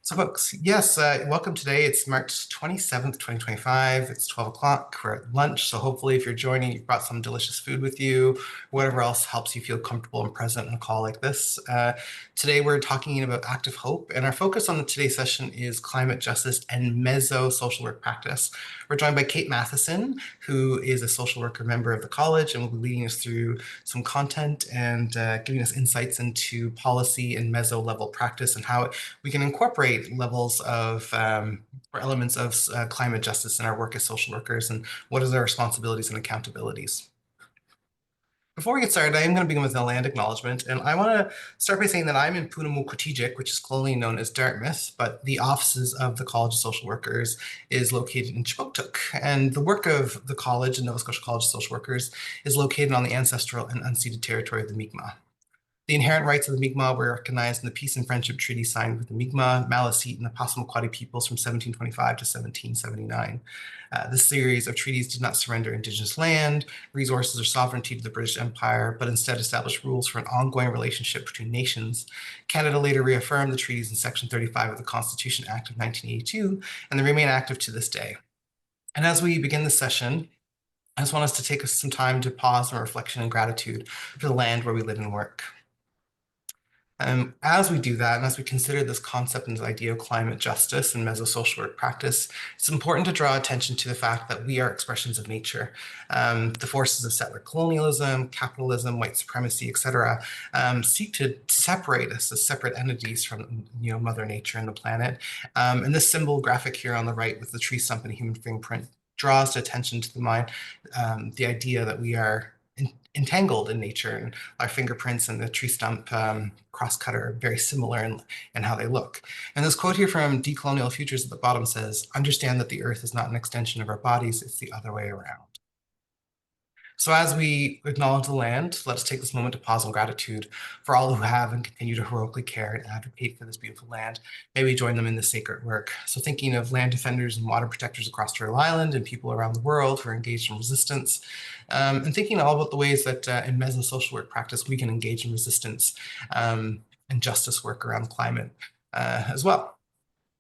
So folks, yes, welcome today. It's March 27th, 2025. It's 12 o'clock. We're at lunch. So hopefully if you're joining, you've brought some delicious food with you, whatever else helps you feel comfortable and present in a call like this. Today we're talking about active hope, and our focus on today's session is climate justice and Mezzo social work practice. We're joined by Kate Matheson, who is a social worker member of the college and will be leading us through some content and giving us insights into policy and Mezzo level practice and how we can incorporate levels of or elements of climate justice in our work as social workers, and what is our responsibilities and accountabilities. Before we get started, I am going to begin with a land acknowledgement, and I want to start by saying that I'm in Punamukutijik, which is colonially known as Dartmouth, but the offices of the College of Social Workers is located in Chibuktuk, and the work of the college, the Nova Scotia College of Social Workers, is located on the ancestral and unceded territory of the Mi'kmaq. The inherent rights of the Mi'kmaq were recognized in the Peace and Friendship Treaty signed with the Mi'kmaq, Maliseet, and the Passamaquoddy peoples from 1725 to 1779. This series of treaties did not surrender Indigenous land, resources, or sovereignty to the British Empire, but instead established rules for an ongoing relationship between nations. Canada later reaffirmed the treaties in Section 35 of the Constitution Act of 1982, and they remain active to this day. And as we begin this session, I just want us to take some time to pause in reflection and gratitude for the land where we live and work. As we do that, and as we consider this concept and this idea of climate justice and meso-social work practice, it's important to draw attention to the fact that we are expressions of nature. The forces of settler colonialism, capitalism, white supremacy, etc., seek to separate us as separate entities from, Mother Nature and the planet. And this symbol graphic here on the right with the tree stump and human fingerprint draws attention to the mind, the idea that we are entangled in nature, and our fingerprints and the tree stump crosscut are very similar in how they look. And this quote here from Decolonial Futures at the bottom says, "Understand that the earth is not an extension of our bodies, it's the other way around." So as we acknowledge the land, let us take this moment to pause in gratitude for all who have and continue to heroically care and advocate for this beautiful land. May we join them in this sacred work. So thinking of land defenders and water protectors across Turtle Island and people around the world who are engaged in resistance, and thinking all about the ways that in Mezzo social work practice, we can engage in resistance and justice work around climate as well.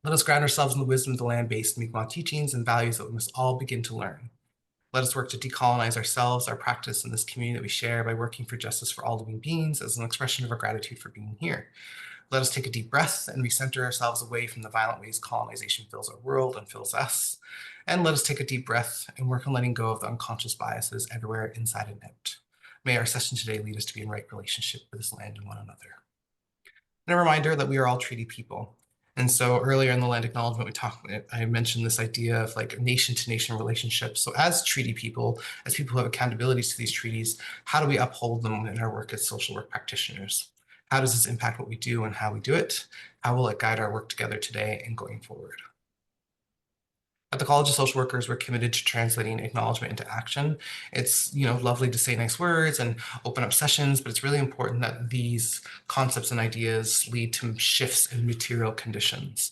Let us ground ourselves in the wisdom of the land-based Mi'kmaq teachings and values that we must all begin to learn. Let us work to decolonize ourselves, our practice, and this community that we share by working for justice for all living beings as an expression of our gratitude for being here. Let us take a deep breath and recenter ourselves away from the violent ways colonization fills our world and fills us. And let us take a deep breath and work on letting go of the unconscious biases everywhere, inside and out. May our session today lead us to be in right relationship with this land and one another. And a reminder that we are all treaty people. And so earlier in the land acknowledgement, I mentioned this idea of like nation-to-nation relationships. So as treaty people, as people who have accountabilities to these treaties, how do we uphold them in our work as social work practitioners? How does this impact what we do and how we do it? How will it guide our work together today and going forward? At the College of Social Workers, we're committed to translating acknowledgement into action. It's lovely to say nice words and open up sessions, but it's really important that these concepts and ideas lead to shifts in material conditions.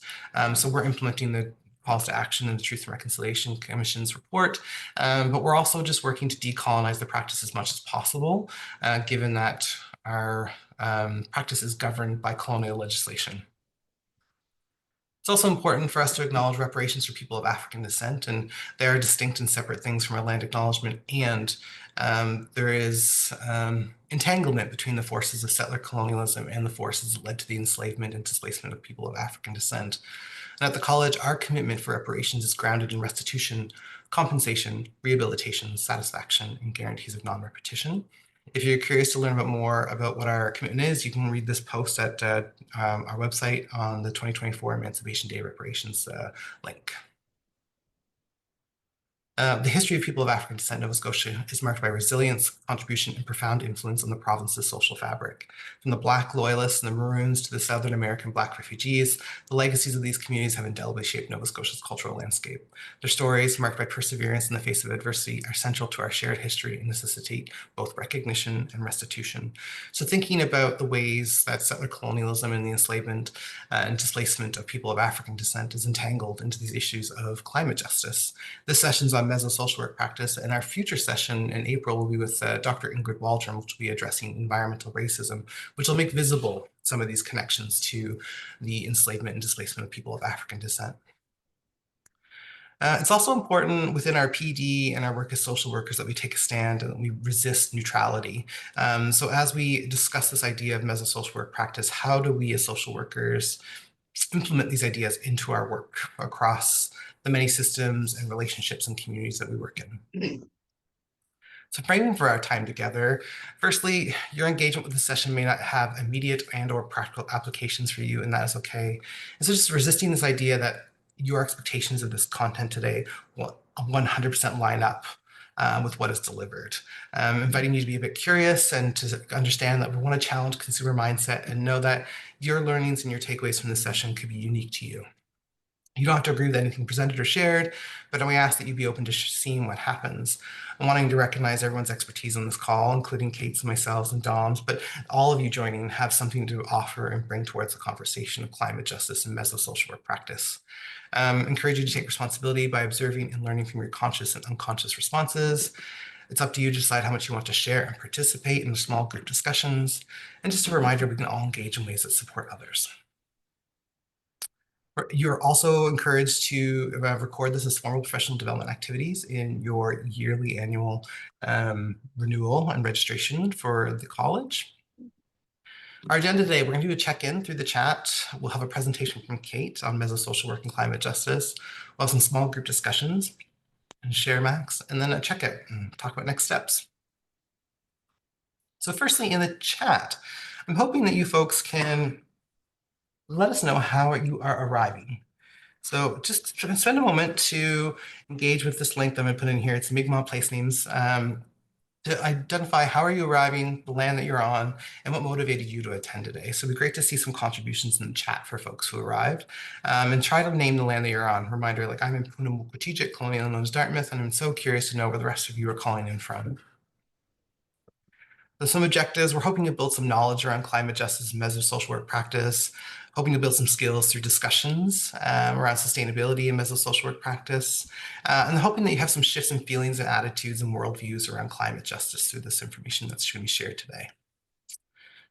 So we're implementing the calls to action in the Truth and Reconciliation Commission's report, but we're also just working to decolonize the practice as much as possible, given that our practice is governed by colonial legislation. It's also important for us to acknowledge reparations for people of African descent, and they are distinct and separate things from our land acknowledgement, and there is entanglement between the forces of settler colonialism and the forces that led to the enslavement and displacement of people of African descent. And at the college, our commitment for reparations is grounded in restitution, compensation, rehabilitation, satisfaction, and guarantees of non-repetition. If you're curious to learn about more about what our commitment is, you can read this post at our website on the 2024 Emancipation Day reparations link. The history of people of African descent in Nova Scotia is marked by resilience, contribution, and profound influence on the province's social fabric. From the Black Loyalists and the Maroons to the Southern American Black refugees, the legacies of these communities have indelibly shaped Nova Scotia's cultural landscape. Their stories, marked by perseverance in the face of adversity, are central to our shared history and necessitate both recognition and restitution. So thinking about the ways that settler colonialism and the enslavement and displacement of people of African descent is entangled into these issues of climate justice. This session's on Mezzo social work practice, and our future session in April will be with Dr. Ingrid Waldron, which will be addressing environmental racism, which will make visible some of these connections to the enslavement and displacement of people of African descent. It's also important within our PD and our work as social workers that we take a stand and we resist neutrality. So as we discuss this idea of Mezzo social work practice, how do we as social workers implement these ideas into our work across the many systems and relationships and communities that we work in? So framing for our time together, firstly, your engagement with the session may not have immediate and or practical applications for you, and that is okay. And so just resisting this idea that your expectations of this content today will 100% line up with what is delivered. Inviting you to be a bit curious and to understand that we want to challenge consumer mindset and know that your learnings and your takeaways from this session could be unique to you. You don't have to agree with anything presented or shared, but we ask that you be open to seeing what happens. I'm wanting to recognize everyone's expertise on this call, including Kate's, myself, and Dom's, but all of you joining have something to offer and bring towards the conversation of climate justice and Mezzo social work practice. Encourage you to take responsibility by observing and learning from your conscious and unconscious responses. It's up to you to decide how much you want to share and participate in the small group discussions. And just a reminder, we can all engage in ways that support others. You're also encouraged to record this as formal professional development activities in your yearly annual renewal and registration for the college. Our agenda today, we're going to do a check-in through the chat. We'll have a presentation from Kate on Mezzo social work and climate justice. We'll have some small group discussions and Sharebacks, and then a check-out and talk about next steps. So firstly, in the chat, I'm hoping that you folks can let us know how you are arriving. So just spend a moment to engage with this link that I'm going to put in here. It's Mi'kmaq place names to identify how are you arriving, the land that you're on, and what motivated you to attend today. So it'd be great to see some contributions in the chat for folks who arrived, and try to name the land that you're on. Reminder, like I'm in Punamukwategic, colonial known as Dartmouth, and I'm so curious to know where the rest of you are calling in from. So some objectives, we're hoping to build some knowledge around climate justice and Mezzo social work practice, hoping to build some skills through discussions around sustainability and Mezzo social work practice, and hoping that you have some shifts in feelings and attitudes and worldviews around climate justice through this information that's going to be shared today.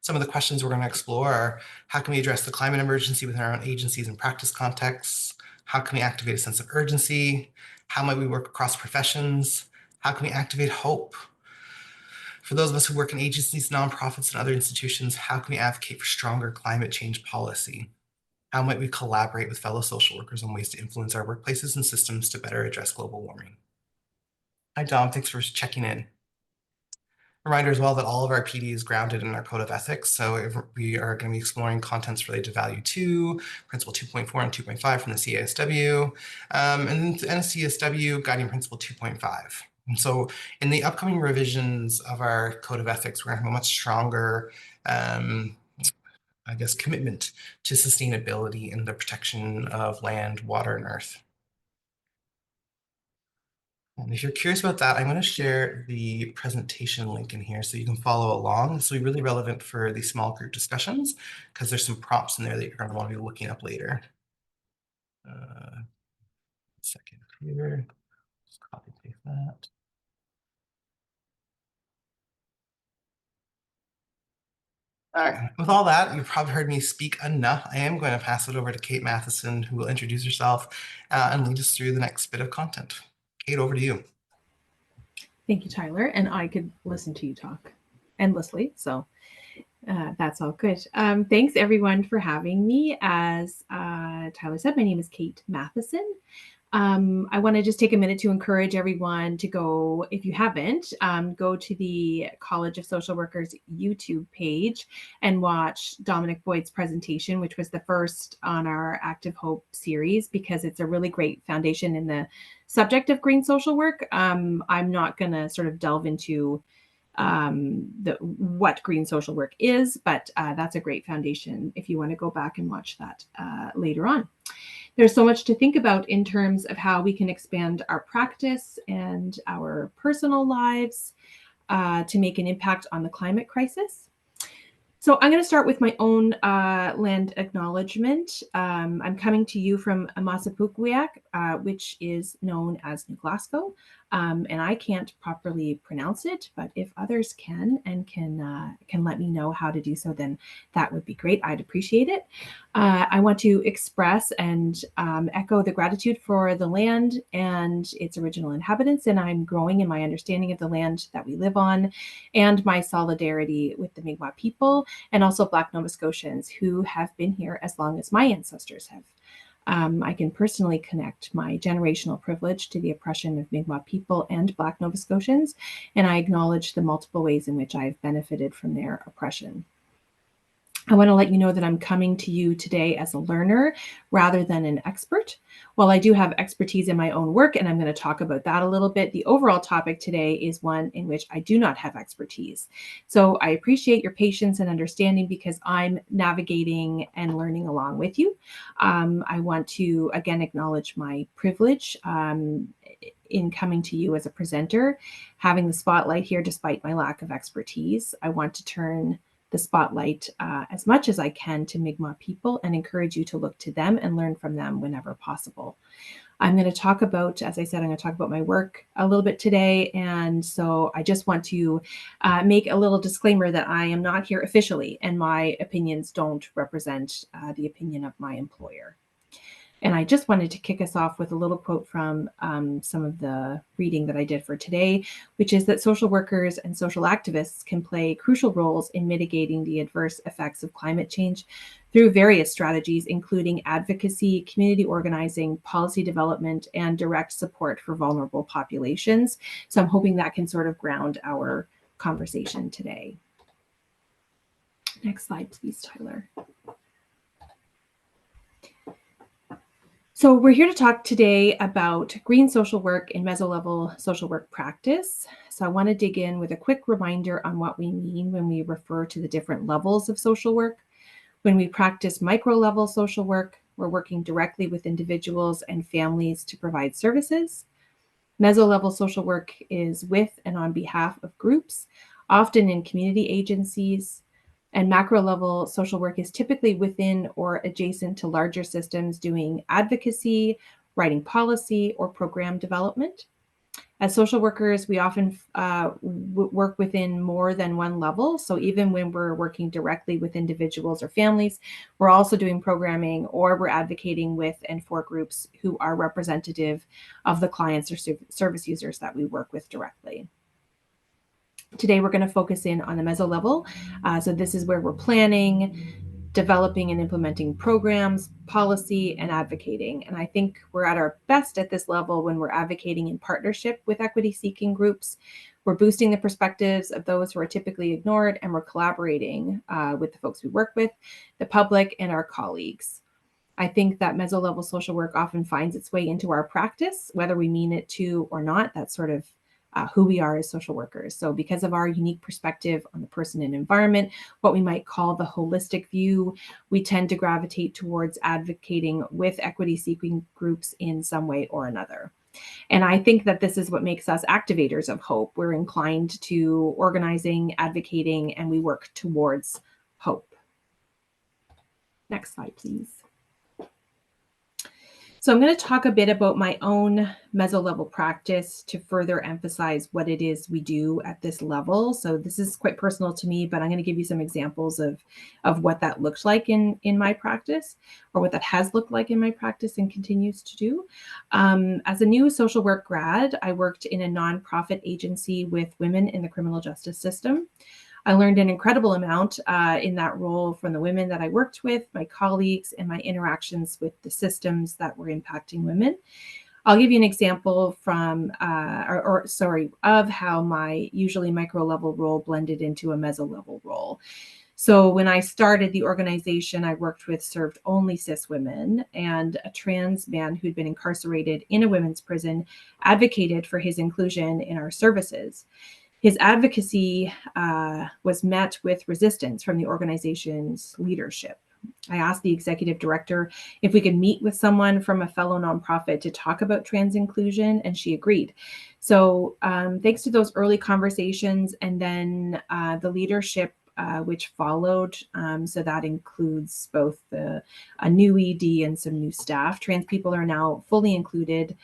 Some of the questions we're going to explore are, how can we address the climate emergency within our own agencies and practice contexts? How can we activate a sense of urgency? How might we work across professions? How can we activate hope? For those of us who work in agencies, nonprofits, and other institutions, how can we advocate for stronger climate change policy? How might we collaborate with fellow social workers on ways to influence our workplaces and systems to better address global warming? Hi, Dom. Thanks for checking in. Reminder as well that all of our PD is grounded in our code of ethics. So we are going to be exploring contents related to value 2, principle 2.4 and 2.5 from the CSW, and then the NSCSW guiding principle 2.5. And so in the upcoming revisions of our code of ethics, we're going to have a much stronger, I guess, commitment to sustainability and the protection of land, water, and earth. And if you're curious about that, I'm going to share the presentation link in here so you can follow along. This will be really relevant for these small group discussions because there's some prompts in there that you're going to want to be looking up later. Second here, just copy and paste that. All right, with all that, you've probably heard me speak enough. I am going to pass it over to Kate Matheson, who will introduce herself and lead us through the next bit of content. Kate, over to you. Thank you, Tyler. And I could listen to you talk endlessly, so that's all good. Thanks, everyone, for having me. As Tyler said, my name is Kate Matheson. I want to just take a minute to encourage everyone to go, if you haven't, go to the College of Social Workers YouTube page and watch Dominic Boyd's presentation, which was the first on our Active Hope series, because it's a really great foundation in the subject of green social work. I'm not going to sort of delve into what green social work is, but that's a great foundation if you want to go back and watch that later on. There's so much to think about in terms of how we can expand our practice and our personal lives to make an impact on the climate crisis. So I'm going to start with my own land acknowledgement. I'm coming to you from Amasapuquiak, which is known as New Glasgow, and I can't properly pronounce it, but if others can and can let me know how to do so, then that would be great. I'd appreciate it. I want to express and echo the gratitude for the land and its original inhabitants, and I'm growing in my understanding of the land that we live on, and my solidarity with the Mi'kmaq people and also Black Nova Scotians who have been here as long as my ancestors have. I can personally connect my generational privilege to the oppression of Mi'kmaq people and Black Nova Scotians, and I acknowledge the multiple ways in which I've benefited from their oppression. I want to let you know that I'm coming to you today as a learner rather than an expert. While I do have expertise in my own work, and I'm going to talk about that a little bit, the overall topic today is one in which I do not have expertise. So I appreciate your patience and understanding because I'm navigating and learning along with you. I want to again acknowledge my privilege in coming to you as a presenter, having the spotlight here despite my lack of expertise. I want to turn the spotlight as much as I can to Mi'kmaq people and encourage you to look to them and learn from them whenever possible. I'm going to talk about, as I said, I'm going to talk about my work a little bit today. And so I just want to make a little disclaimer that I am not here officially and my opinions don't represent the opinion of my employer. And I just wanted to kick us off with a little quote from some of the reading that I did for today, which is that social workers and social activists can play crucial roles in mitigating the adverse effects of climate change through various strategies, including advocacy, community organizing, policy development, and direct support for vulnerable populations. So I'm hoping that can sort of ground our conversation today. Next slide, please, Tyler. So we're here to talk today about green social work and meso-level social work practice. So I want to dig in with a quick reminder on what we mean when we refer to the different levels of social work. When we practice micro-level social work, we're working directly with individuals and families to provide services. Meso-level social work is with and on behalf of groups, often in community agencies. And macro level social work is typically within or adjacent to larger systems doing advocacy, writing policy, or program development. As social workers, we often work within more than one level. So even when we're working directly with individuals or families, we're also doing programming or we're advocating with and for groups who are representative of the clients or service users that we work with directly. Today, we're going to focus in on the meso level. So this is where we're planning, developing and implementing programs, policy, and advocating. And I think we're at our best at this level when we're advocating in partnership with equity-seeking groups. We're boosting the perspectives of those who are typically ignored, and we're collaborating with the folks we work with, the public, and our colleagues. I think that meso-level social work often finds its way into our practice, whether we mean it to or not. That's sort of who we are as social workers. So because of our unique perspective on the person and environment, what we might call the holistic view, we tend to gravitate towards advocating with equity-seeking groups in some way or another. And I think that this is what makes us activators of hope. We're inclined to organizing, advocating, and we work towards hope. Next slide, please. So I'm going to talk a bit about my own meso-level practice to further emphasize what it is we do at this level. So this is quite personal to me, but I'm going to give you some examples of what that looks like in my practice, or what that has looked like in my practice and continues to do. As a new social work grad, I worked in a nonprofit agency with women in the criminal justice system. I learned an incredible amount in that role from the women that I worked with, my colleagues, and my interactions with the systems that were impacting women. I'll give you an example from, of how my usually micro-level role blended into a meso-level role. So when I started the organization, I worked with served only cis women, and a trans man who'd been incarcerated in a women's prison advocated for his inclusion in our services. His advocacy was met with resistance from the organization's leadership. I asked the executive director if we could meet with someone from a fellow nonprofit to talk about trans inclusion, and she agreed. So thanks to those early conversations, and then the leadership which followed. So that includes both a new ED and some new staff. Trans people are now fully included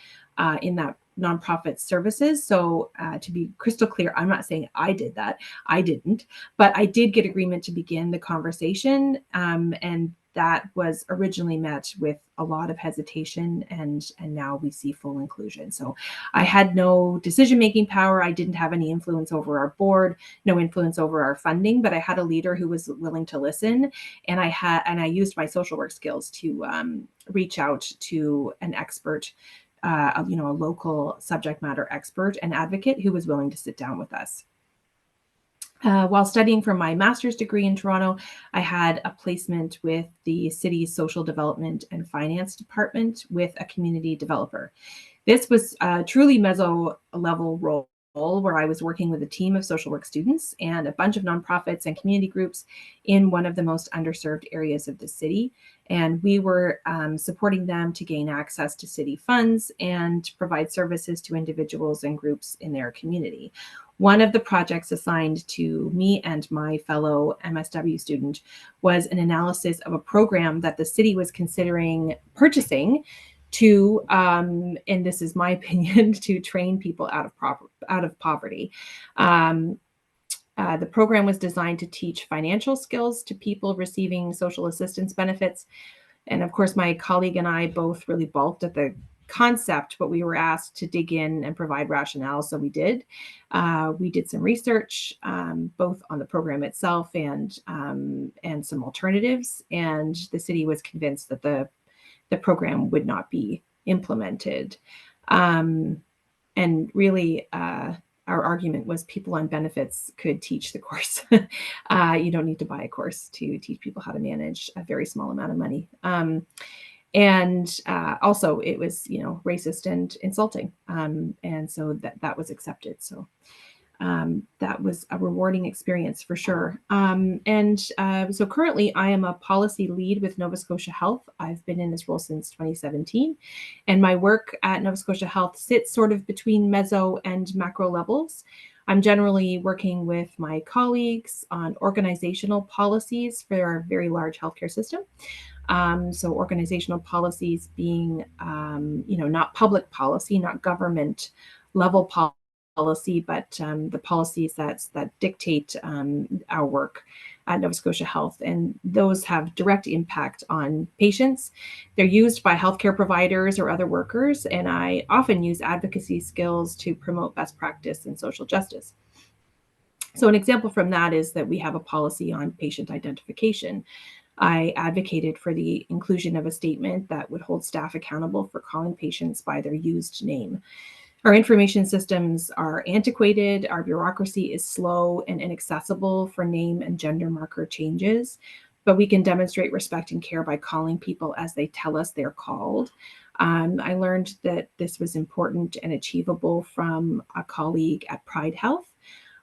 in that nonprofit services. So to be crystal clear, I'm not saying I did that. I didn't, but I did get agreement to begin the conversation. And that was originally met with a lot of hesitation, and now we see full inclusion. So I had no decision-making power. I didn't have any influence over our board, no influence over our funding, but I had a leader who was willing to listen. And I used my social work skills to reach out to an expert, a local subject matter expert and advocate who was willing to sit down with us. While studying for my master's degree in Toronto, I had a placement with the city's social development and finance department with a community developer. This was a truly Mezzo level role where I was working with a team of social work students and a bunch of nonprofits and community groups in one of the most underserved areas of the city. And we were supporting them to gain access to city funds and provide services to individuals and groups in their community. One of the projects assigned to me and my fellow MSW student was an analysis of a program that the city was considering purchasing to, and this is my opinion, to train people out of poverty. The program was designed to teach financial skills to people receiving social assistance benefits. And of course, my colleague and I both really balked at the concept, but we were asked to dig in and provide rationale, so we did. We did some research, both on the program itself and some alternatives, and the city was convinced that the program would not be implemented. And really, our argument was people on benefits could teach the course. You don't need to buy a course to teach people how to manage a very small amount of money. And also it was, racist and insulting. And so that was accepted. So that was a rewarding experience for sure. So currently I am a policy lead with Nova Scotia Health. I've been in this role since 2017. And my work at Nova Scotia Health sits sort of between meso and macro levels. I'm generally working with my colleagues on organizational policies for our very large healthcare system. So organizational policies being, not public policy, not government level policy, but the policies that dictate our work at Nova Scotia Health. And those have direct impact on patients. They're used by healthcare providers or other workers. And I often use advocacy skills to promote best practice and social justice. So an example from that is that we have a policy on patient identification. I advocated for the inclusion of a statement that would hold staff accountable for calling patients by their used name. Our information systems are antiquated, our bureaucracy is slow and inaccessible for name and gender marker changes, but we can demonstrate respect and care by calling people as they tell us they're called. I learned that this was important and achievable from a colleague at Pride Health.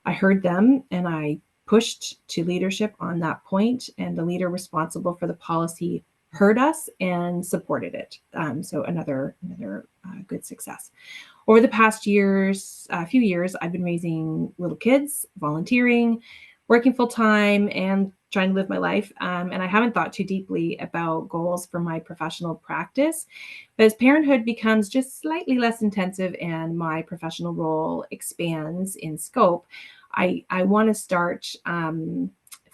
I heard them and I pushed to leadership on that point, and the leader responsible for the policy heard us and supported it. So another good success. Over the past few years, I've been raising little kids, volunteering, working full time, and trying to live my life. And I haven't thought too deeply about goals for my professional practice. But as parenthood becomes just slightly less intensive and my professional role expands in scope, I want to start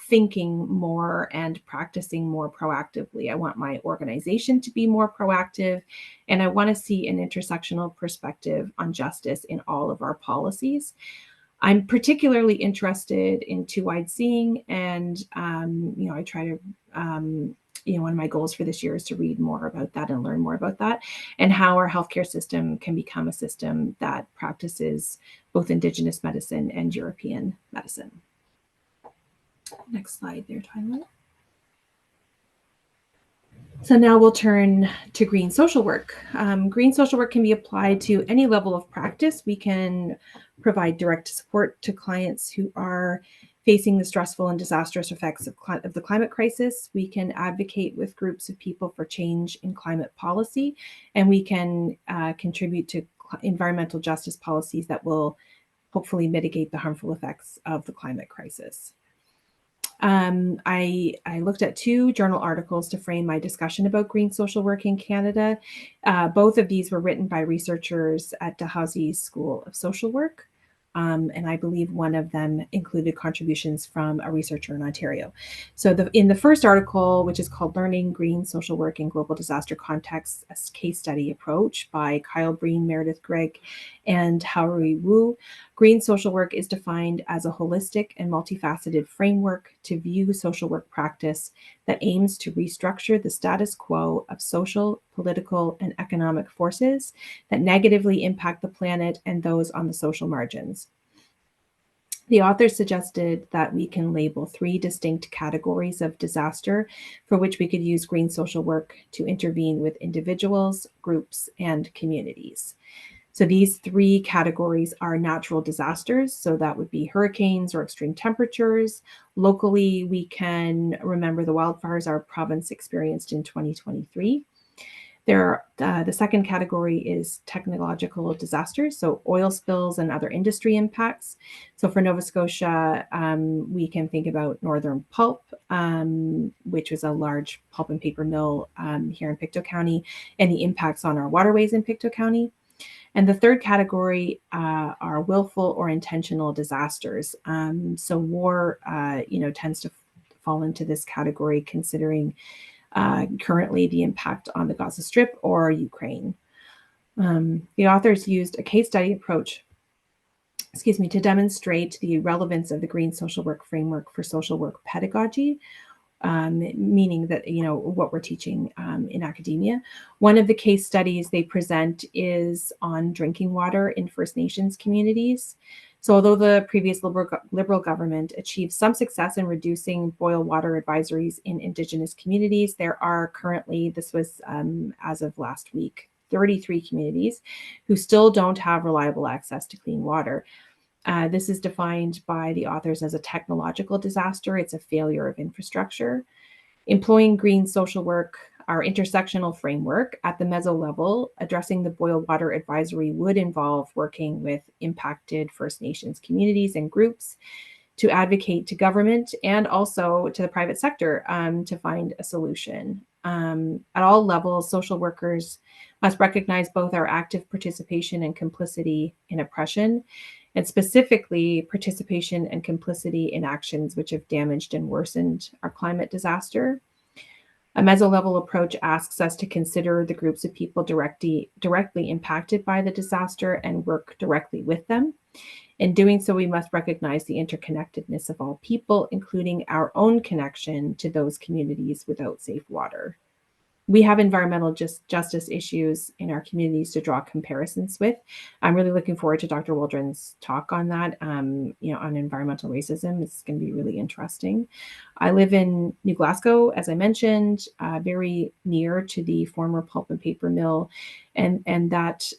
thinking more and practicing more proactively. I want my organization to be more proactive, and I want to see an intersectional perspective on justice in all of our policies. I'm particularly interested in two-wide seeing, and I try to, one of my goals for this year is to read more about that and learn more about that, and how our healthcare system can become a system that practices both Indigenous medicine and European medicine. Next slide there, Tyler. So now we'll turn to green social work. Green social work can be applied to any level of practice. We can provide direct support to clients who are facing the stressful and disastrous effects of the climate crisis. We can advocate with groups of people for change in climate policy, and we can contribute to environmental justice policies that will hopefully mitigate the harmful effects of the climate crisis. I looked at 2 journal articles to frame my discussion about green social work in Canada. Both of these were written by researchers at Dalhousie School of Social Work. And I believe one of them included contributions from a researcher in Ontario. So in the first article, which is called Learning Green Social Work in Global Disaster Contexts, a Case Study Approach by Kyle Breen, Meredith Gregg, and Haori Wu, green social work is defined as a holistic and multifaceted framework to view social work practice that aims to restructure the status quo of social, political, and economic forces that negatively impact the planet and those on the social margins. The authors suggested that we can label 3 distinct categories of disaster for which we could use green social work to intervene with individuals, groups, and communities. So these 3 categories are natural disasters. So that would be hurricanes or extreme temperatures. Locally, we can remember the wildfires our province experienced in 2023. The second category is technological disasters, so oil spills and other industry impacts. So for Nova Scotia, we can think about Northern Pulp, which was a large pulp and paper mill here in Pictou County, and the impacts on our waterways in Pictou County. And the third category are willful or intentional disasters. So war, tends to fall into this category, considering currently the impact on the Gaza Strip or Ukraine. The authors used a case study approach, to demonstrate the relevance of the green social work framework for social work pedagogy, meaning that, what we're teaching in academia. One of the case studies they present is on drinking water in First Nations communities. So although the previous Liberal government achieved some success in reducing boil water advisories in Indigenous communities, there are currently, this was as of last week, 33 communities who still don't have reliable access to clean water. This is defined by the authors as a technological disaster. It's a failure of infrastructure. Employing green social work, our intersectional framework at the Mezzo level, addressing the boil water advisory would involve working with impacted First Nations communities and groups to advocate to government and also to the private sector to find a solution. At all levels, social workers must recognize both our active participation and complicity in oppression, and specifically participation and complicity in actions which have damaged and worsened our climate disaster. A meso-level approach asks us to consider the groups of people directly impacted by the disaster and work directly with them. In doing so, we must recognize the interconnectedness of all people, including our own connection to those communities without safe water. We have environmental justice issues in our communities to draw comparisons with. I'm really looking forward to Dr. Waldron's talk on that, on environmental racism. It's going to be really interesting. I live in New Glasgow, as I mentioned, very near to the former pulp and paper mill, and that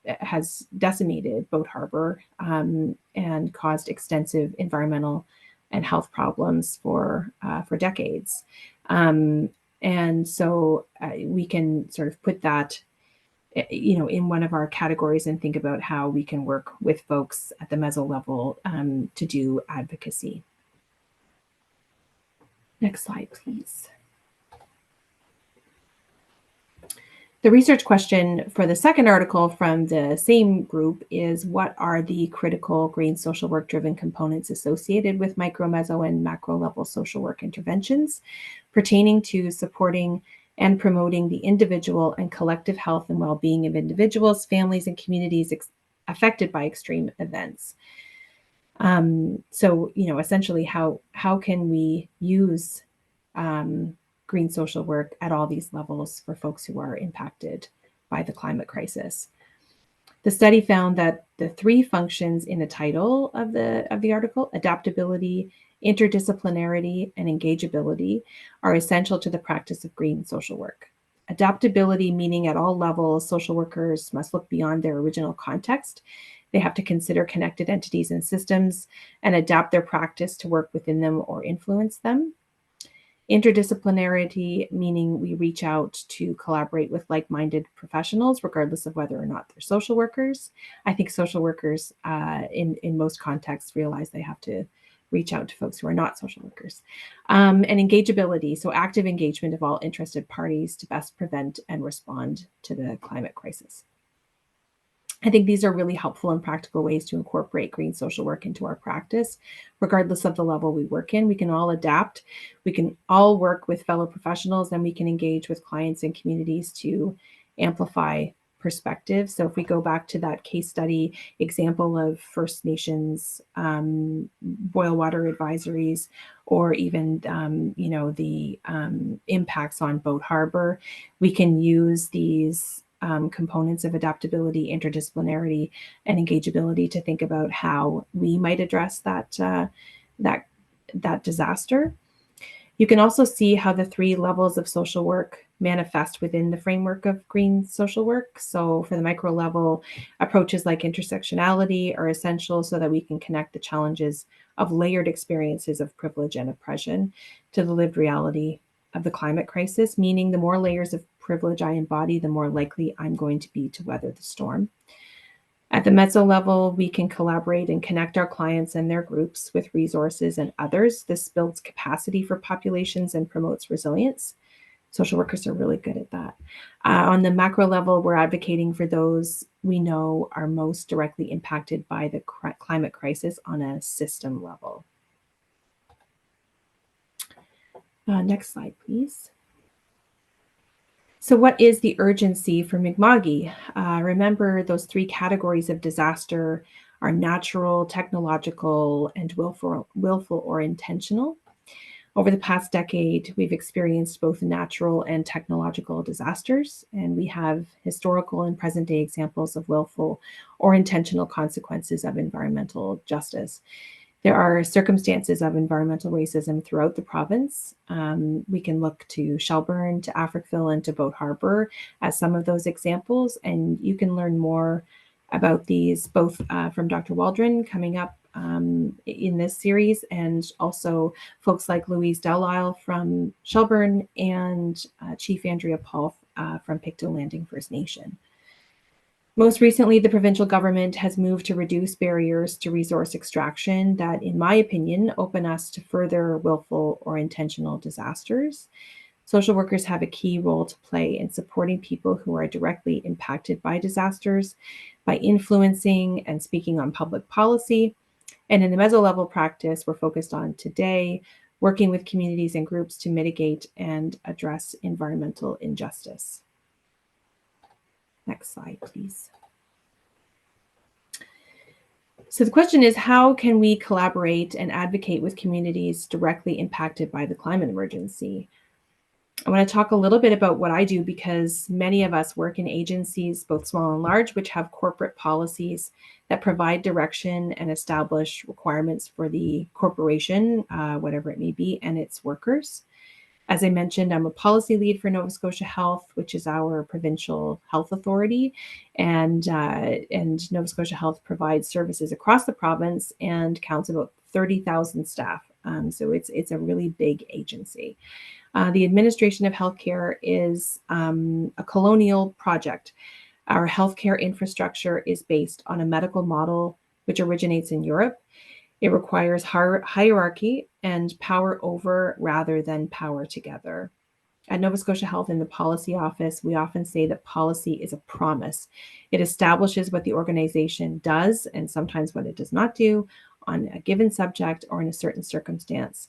has decimated Boat Harbor and caused extensive environmental and health problems for decades. And so we can sort of put that, in one of our categories and think about how we can work with folks at the meso level to do advocacy. Next slide, please. The research question for the second article from the same group is, what are the critical green social work driven components associated with micro, meso, and macro level social work interventions pertaining to supporting and promoting the individual and collective health and well-being of individuals, families, and communities affected by extreme events? So, essentially, how can we use green social work at all these levels for folks who are impacted by the climate crisis? The study found that the 3 functions in the title of the article, adaptability, interdisciplinarity, and engageability, are essential to the practice of green social work. Adaptability, meaning at all levels, social workers must look beyond their original context. They have to consider connected entities and systems and adapt their practice to work within them or influence them. Interdisciplinarity, meaning we reach out to collaborate with like-minded professionals, regardless of whether or not they're social workers. I think social workers in most contexts realize they have to reach out to folks who are not social workers. And engageability, so active engagement of all interested parties to best prevent and respond to the climate crisis. I think these are really helpful and practical ways to incorporate green social work into our practice, regardless of the level we work in. We can all adapt. We can all work with fellow professionals, and we can engage with clients and communities to amplify perspective. So if we go back to that case study example of First Nations boil water advisories, or even the impacts on Boat Harbor, we can use these components of adaptability, interdisciplinarity, and engageability to think about how we might address that disaster. You can also see how the 3 levels of social work manifest within the framework of green social work. So for the micro level, approaches like intersectionality are essential so that we can connect the challenges of layered experiences of privilege and oppression to the lived reality of the climate crisis, meaning the more layers of privilege I embody, the more likely I'm going to be to weather the storm. At the Mezzo level, we can collaborate and connect our clients and their groups with resources and others. This builds capacity for populations and promotes resilience. Social workers are really good at that. On the macro level, we're advocating for those we know are most directly impacted by the climate crisis on a system level. Next slide, please. So what is the urgency for Mi'kma'ki? Remember, those 3 categories of disaster are natural, technological, and willful or intentional. Over the past decade, we've experienced both natural and technological disasters, and we have historical and present-day examples of willful or intentional consequences of environmental justice. There are circumstances of environmental racism throughout the province. We can look to Shelburne, to Africville, and to Boat Harbor as some of those examples, and you can learn more about these both from Dr. Waldron coming up in this series, and also folks like Louise Delisle from Shelburne and Chief Andrea Paul from Pictou Landing First Nation. Most recently, the provincial government has moved to reduce barriers to resource extraction that, in my opinion, open us to further willful or intentional disasters. Social workers have a key role to play in supporting people who are directly impacted by disasters by influencing and speaking on public policy. And in the meso-level practice we're focused on today, working with communities and groups to mitigate and address environmental injustice. Next slide, please. So the question is, how can we collaborate and advocate with communities directly impacted by the climate emergency? I want to talk a little bit about what I do, because many of us work in agencies, both small and large, which have corporate policies that provide direction and establish requirements for the corporation, whatever it may be, and its workers. As I mentioned, I'm a policy lead for Nova Scotia Health, which is our provincial health authority, and Nova Scotia Health provides services across the province and counts about 30,000 staff. So it's a really big agency. The administration of healthcare is a colonial project. Our healthcare infrastructure is based on a medical model which originates in Europe. It requires hierarchy and power over rather than power together. At Nova Scotia Health in the policy office, we often say that policy is a promise. It establishes what the organization does and sometimes what it does not do on a given subject or in a certain circumstance.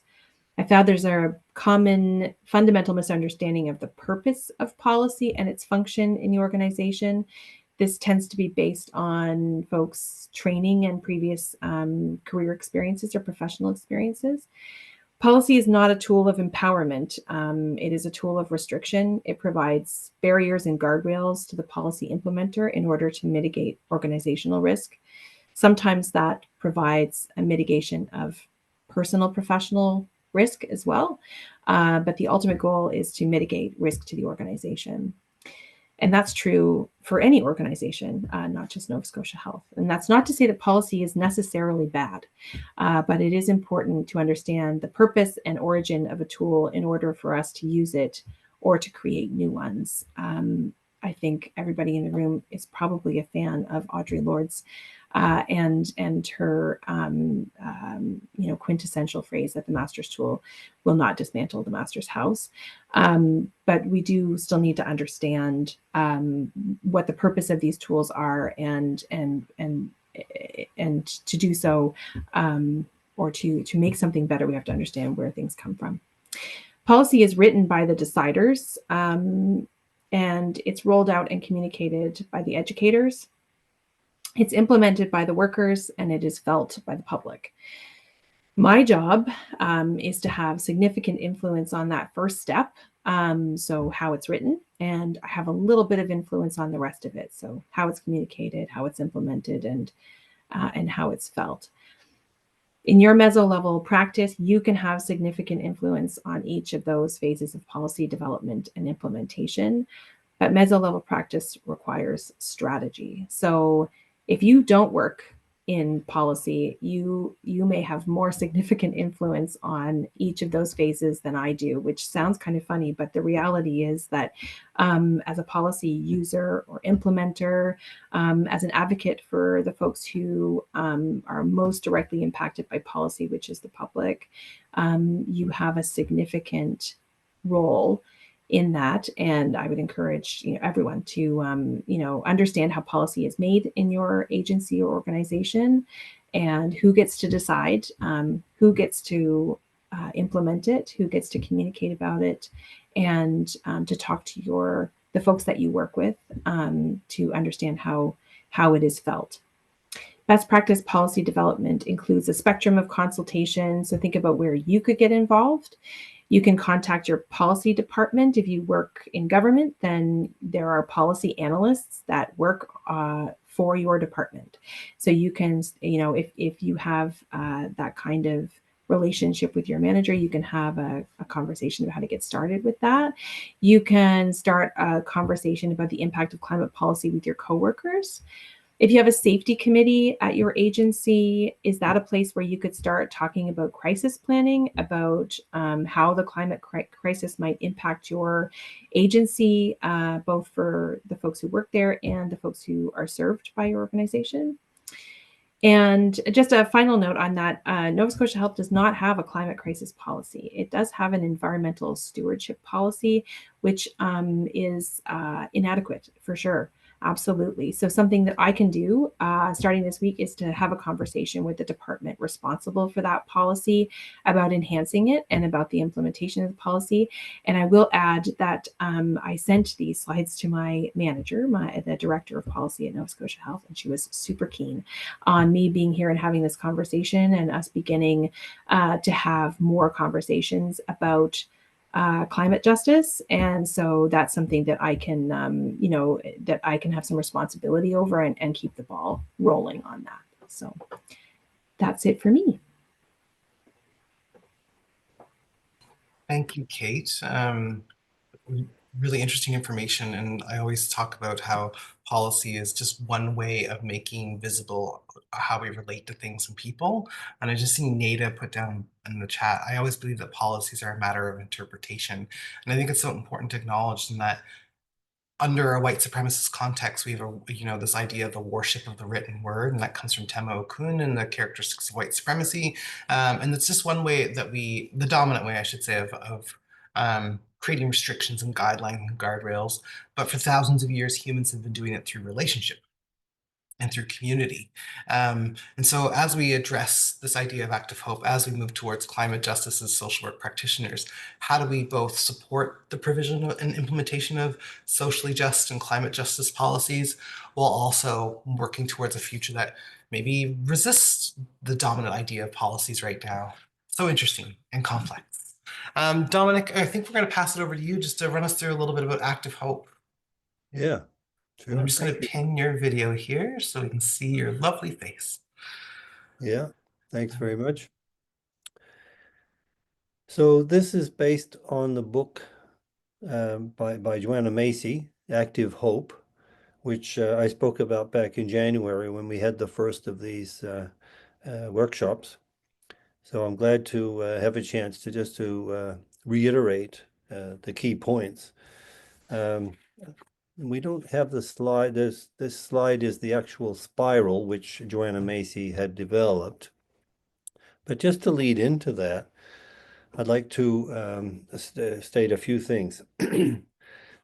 I found there's a common fundamental misunderstanding of the purpose of policy and its function in the organization. This tends to be based on folks' training and previous career experiences or professional experiences. Policy is not a tool of empowerment. It is a tool of restriction. It provides barriers and guardrails to the policy implementer in order to mitigate organizational risk. Sometimes that provides a mitigation of personal professional risk as well, but the ultimate goal is to mitigate risk to the organization. And that's true for any organization, not just Nova Scotia Health. And that's not to say that policy is necessarily bad, but it is important to understand the purpose and origin of a tool in order for us to use it or to create new ones. I think everybody in the room is probably a fan of Audre Lorde's and her quintessential phrase that the master's tool will not dismantle the master's house. But we do still need to understand what the purpose of these tools are, and to do so, or to make something better, we have to understand where things come from. Policy is written by the deciders, and it's rolled out and communicated by the educators. It's implemented by the workers, and it is felt by the public. My job is to have significant influence on that first step, so how it's written, and I have a little bit of influence on the rest of it, so how it's communicated, how it's implemented, and how it's felt. In your Mezzo level practice, you can have significant influence on each of those phases of policy development and implementation, but Mezzo level practice requires strategy. So if you don't work in policy, you may have more significant influence on each of those phases than I do, which sounds kind of funny, but the reality is that as a policy user or implementer, as an advocate for the folks who are most directly impacted by policy, which is the public, you have a significant role in that. And I would encourage everyone to understand how policy is made in your agency or organization, and who gets to decide, who gets to implement it, who gets to communicate about it, and to talk to the folks that you work with, to understand how it is felt. Best practice policy development includes a spectrum of consultation. So think about where you could get involved. You can contact your policy department. If you work in government, then there are policy analysts that work for your department. So you can, if you have that kind of relationship with your manager, you can have a conversation about how to get started with that. You can start a conversation about the impact of climate policy with your coworkers. If you have a safety committee at your agency, is that a place where you could start talking about crisis planning, about how the climate crisis might impact your agency, both for the folks who work there and the folks who are served by your organization? And just a final note on that, Nova Scotia Health does not have a climate crisis policy. It does have an environmental stewardship policy, which is inadequate for sure. Absolutely. So something that I can do starting this week is to have a conversation with the department responsible for that policy about enhancing it and about the implementation of the policy. And I will add that I sent these slides to my manager, the director of policy at Nova Scotia Health, and she was super keen on me being here and having this conversation, and us beginning to have more conversations about climate justice. And so that's something that I can, that I can have some responsibility over, and keep the ball rolling on that. So that's it for me. Thank you, Kate. Really interesting information. And I always talk about how policy is just one way of making visible how we relate to things and people. And I just see Nada put down in the chat, I always believe that policies are a matter of interpretation. And I think it's so important to acknowledge that under a white supremacist context, we have this idea of the worship of the written word, and that comes from Tema Okun and the characteristics of white supremacy. And it's just one way that the dominant way, I should say, of creating restrictions and guidelines and guardrails. But for thousands of years, humans have been doing it through relationship and through community. And so as we address this idea of active hope, as we move towards climate justice as social work practitioners, how do we both support the provision and implementation of socially just and climate justice policies, while also working towards a future that maybe resists the dominant idea of policies right now? So interesting and complex. Dominic, I think we're going to pass it over to you just to run us through a little bit about active hope. Yeah. And I'm just going to pin your video here so we can see your lovely face. Yeah, thanks very much. So this is based on the book by Joanna Macy, Active Hope, which I spoke about back in January when we had the first of these workshops. So I'm glad to have a chance to reiterate the key points. we don't have the slide. This slide is the actual spiral which Joanna Macy had developed. But just to lead into that, I'd like to state a few things.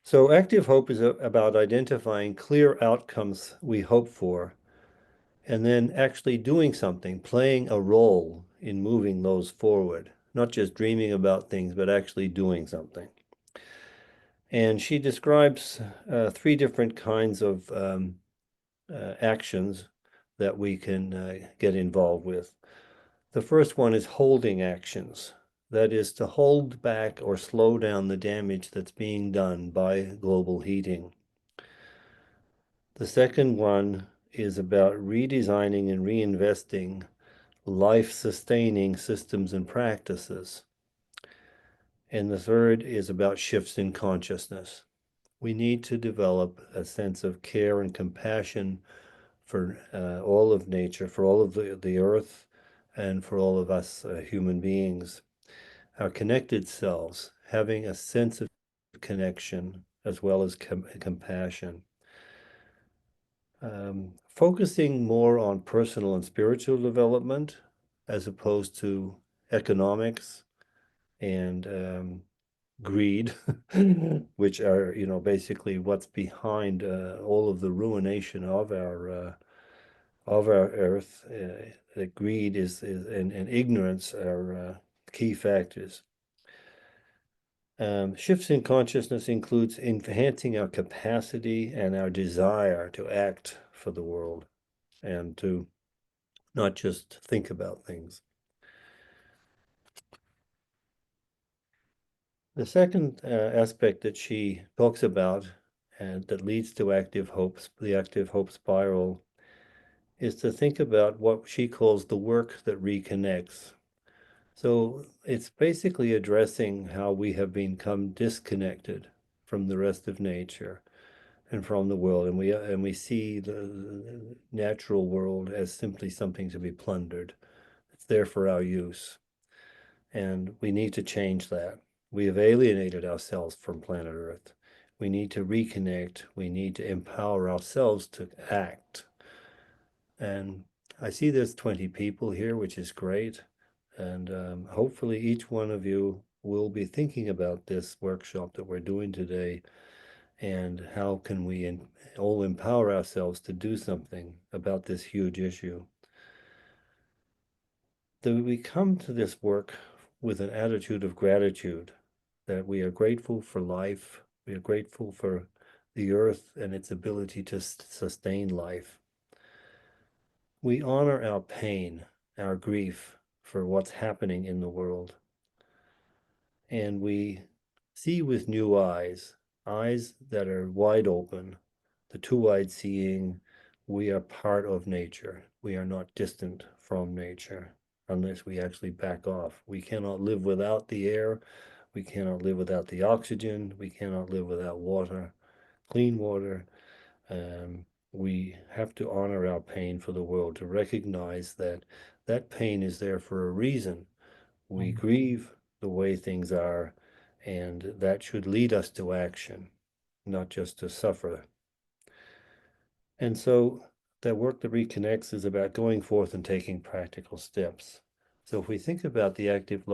So active hope is about identifying clear outcomes we hope for, and then actually doing something, playing a role in moving those forward, not just dreaming about things, but actually doing something. And she describes 3 different kinds of actions that we can get involved with. The first one is holding actions. That is to hold back or slow down the damage that's being done by global heating. The second one is about redesigning and reinvesting life-sustaining systems and practices. And the third is about shifts in consciousness. We need to develop a sense of care and compassion for all of nature, for all of the earth, and for all of us human beings. Our connected selves, having a sense of connection as well as compassion. Focusing more on personal and spiritual development as opposed to economics and greed, which are, basically what's behind all of the ruination of our earth. That greed and ignorance are key factors. Shifts in consciousness includes enhancing our capacity and our desire to act for the world and to not just think about things. The second aspect that she talks about and that leads to the active hope spiral, is to think about what she calls the work that reconnects. So it's basically addressing how we have become disconnected from the rest of nature and from the world, and we see the natural world as simply something to be plundered. It's there for our use, and we need to change that. We have alienated ourselves from planet Earth. We need to reconnect. We need to empower ourselves to act. And I see there's 20 people here, which is great. And hopefully each one of you will be thinking about this workshop that we're doing today and how can we all empower ourselves to do something about this huge issue. That we come to this work with an attitude of gratitude, that we are grateful for life, we are grateful for the earth and its ability to sustain life. We honor our pain, our grief for what's happening in the world. And we see with new eyes, eyes that are wide open, the two-eyed seeing. We are part of nature. We are not distant from nature unless we actually back off. We cannot live without the air. We cannot live without the oxygen. We cannot live without water, clean water. We have to honor our pain for the world, to recognize that that pain is there for a reason. We grieve the way things are, and that should lead us to action, not just to suffer. And so that work that reconnects is about going forth and taking practical steps. So if we think about the active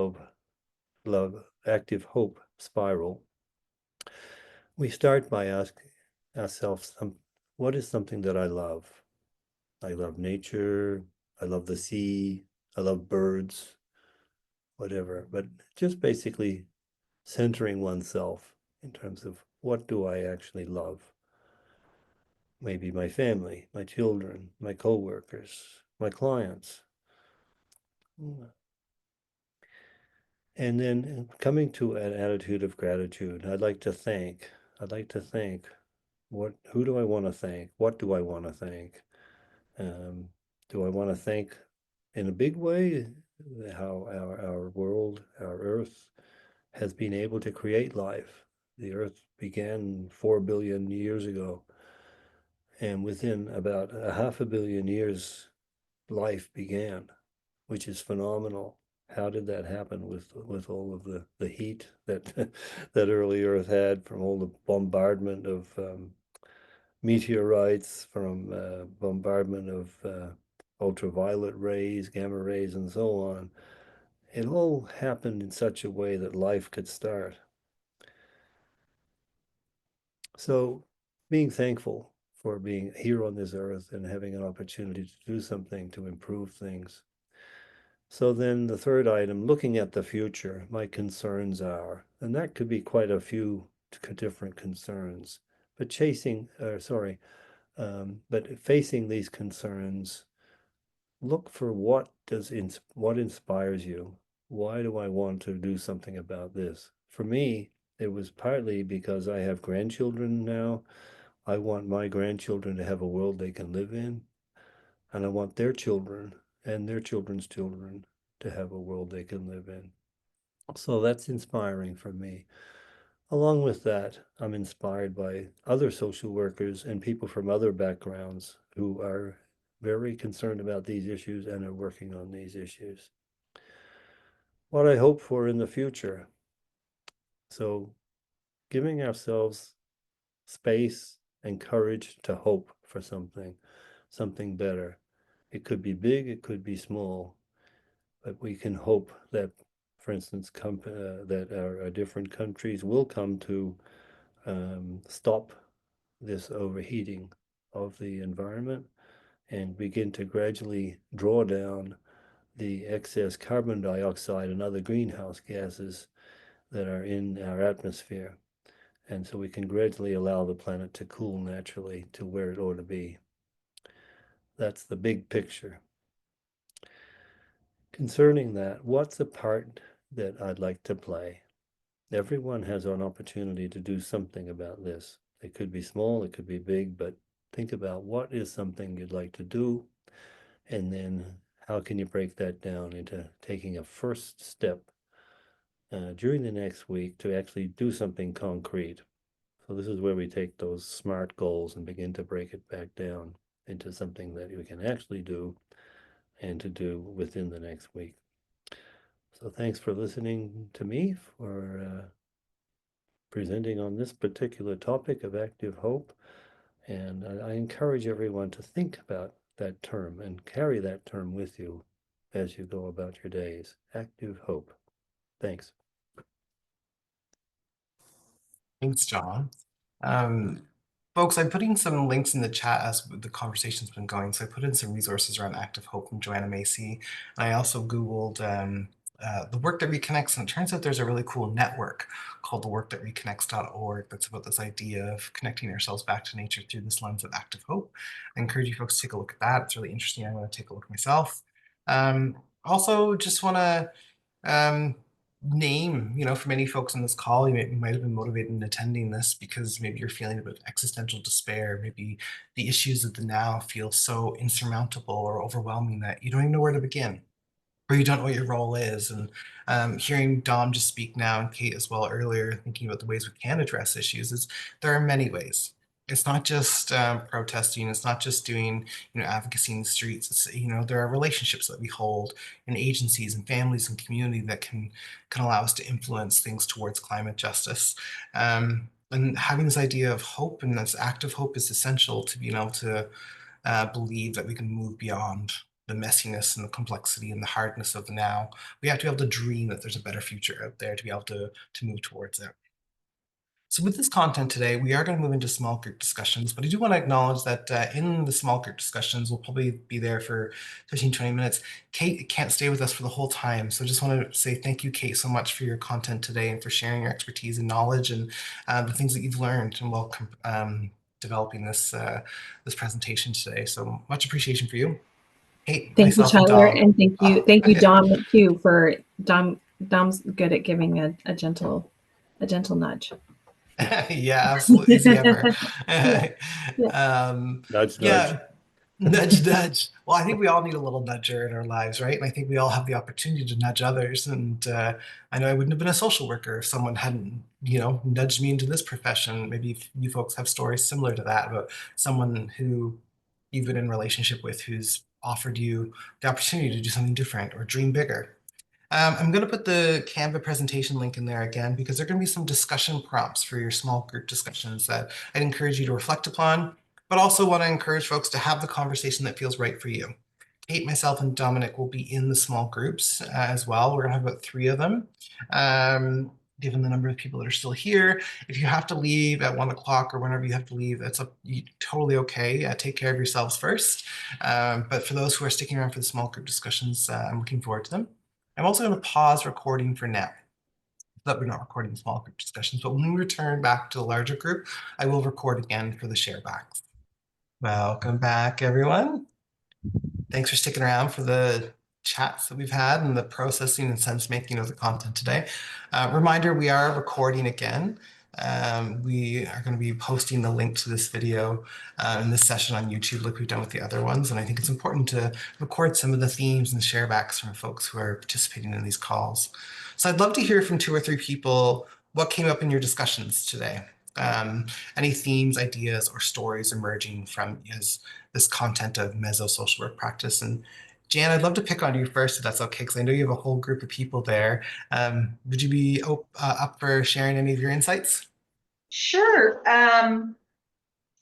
hope spiral, we start by asking ourselves, what is something that I love? I love nature, I love the sea, I love birds, whatever. But just basically centering oneself in terms of what do I actually love? Maybe my family, my children, my co-workers, my clients. And then coming to an attitude of gratitude, I'd like to thank who do I want to thank? What do I want to thank? Do I want to thank in a big way how our world, our earth, has been able to create life? The earth began 4 billion years ago, and within about a 500 million years, life began, which is phenomenal. How did that happen with all of the heat that that early Earth had from all the bombardment of meteorites, from bombardment of ultraviolet rays, gamma rays, and so on. It all happened in such a way that life could start. So being thankful for being here on this earth and having an opportunity to do something to improve things. So then the third item, looking at the future, my concerns are, and that could be quite a few different concerns, but but facing these concerns, look for what inspires you. Why do I want to do something about this? For me, it was partly because I have grandchildren now. I want my grandchildren to have a world they can live in, and I want their children and their children's children to have a world they can live in. So that's inspiring for me. Along with that, I'm inspired by other social workers and people from other backgrounds who are very concerned about these issues and are working on these issues. What I hope for in the future. So giving ourselves space and courage to hope for something better. It could be big, it could be small, but we can hope that, for instance, that our different countries will come to stop this overheating of the environment and begin to gradually draw down the excess carbon dioxide and other greenhouse gases that are in our atmosphere. And so we can gradually allow the planet to cool naturally to where it ought to be. That's the big picture. Concerning that, what's the part that I'd like to play? Everyone has an opportunity to do something about this. It could be small, it could be big, but think about what is something you'd like to do, and then how can you break that down into taking a first step during the next week to actually do something concrete. So this is where we take those SMART goals and begin to break it back down into something that we can actually do and to do within the next week. So thanks for listening to me for presenting on this particular topic of active hope. And I encourage everyone to think about that term and carry that term with you as you go about your days. Active hope. Thanks. Thanks, John. Um, Folks, I'm putting some links in the chat as the conversation's been going. So I put in some resources around active hope from Joanna Macy. And I also Googled the work that reconnects, and it turns out there's a really cool network called the workthatreconnects.org that's about this idea of connecting ourselves back to nature through this lens of active hope. I encourage you folks to take a look at that. It's really interesting. I'm going to take a look myself. Also, just want to name, for many folks on this call, you might have been motivated in attending this because maybe you're feeling a bit of existential despair. Maybe the issues of the now feel so insurmountable or overwhelming that you don't even know where to begin, or you don't know what your role is. And hearing Dom just speak now, and Kate as well earlier, thinking about the ways we can address issues, is there are many ways. It's not just protesting. It's not just doing, advocacy in the streets. It's, there are relationships that we hold in agencies and families and community that can allow us to influence things towards climate justice. And having this idea of hope and this active hope is essential to being able to believe that we can move beyond the messiness and the complexity and the hardness of the now. We have to be able to dream that there's a better future out there to be able to move towards it. So with this content today, we are going to move into small group discussions, but I do want to acknowledge that in the small group discussions, we'll probably be there for 15, 20 minutes. Kate can't stay with us for the whole time. So I just want to say thank you, Kate, so much for your content today and for sharing your expertise and knowledge and the things that you've learned and welcome developing this presentation today. So much appreciation for you. Kate, Thank you, myself, and Tyler, Dom. and thank you, Okay. Dom, too, for Dom's good at giving a gentle nudge. Yeah, absolutely. Is he ever? Yeah. Nudge, nudge. Yeah, nudge, nudge. Well, I think we all need a little nudger in our lives, right? And I think we all have the opportunity to nudge others. And I know I wouldn't have been a social worker if someone hadn't, nudged me into this profession. Maybe you folks have stories similar to that about someone who you've been in a relationship with who's offered you the opportunity to do something different or dream bigger. I'm going to put the Canva presentation link in there again because there are going to be some discussion prompts for your small group discussions that I'd encourage you to reflect upon. but also want to encourage folks to have the conversation that feels right for you. Kate, myself, and Dominic will be in the small groups as well. We're going to have about 3 of them. Given the number of people that are still here, if you have to leave at 1 o'clock or whenever you have to leave, it's totally okay. Take care of yourselves first. But for those who are sticking around for the small group discussions, I'm looking forward to them. I'm also going to pause recording for now, that we're not recording the small group discussions, but when we return back to the larger group, I will record again for the Sharebacks. Welcome back, everyone. Thanks for sticking around for the chats that we've had and the processing and sense making of the content today. Reminder, we are recording again. We are going to be posting the link to this video in this session on YouTube like we've done with the other ones. And I think it's important to record some of the themes and sharebacks from folks who are participating in these calls. So I'd love to hear from 2 or 3 people what came up in your discussions today. Any themes, ideas, or stories emerging from this content of Mezzo social work practice. And Jan, I'd love to pick on you first, if that's okay, because I know you have a whole group of people there. Would you be up for sharing any of your insights? Sure. And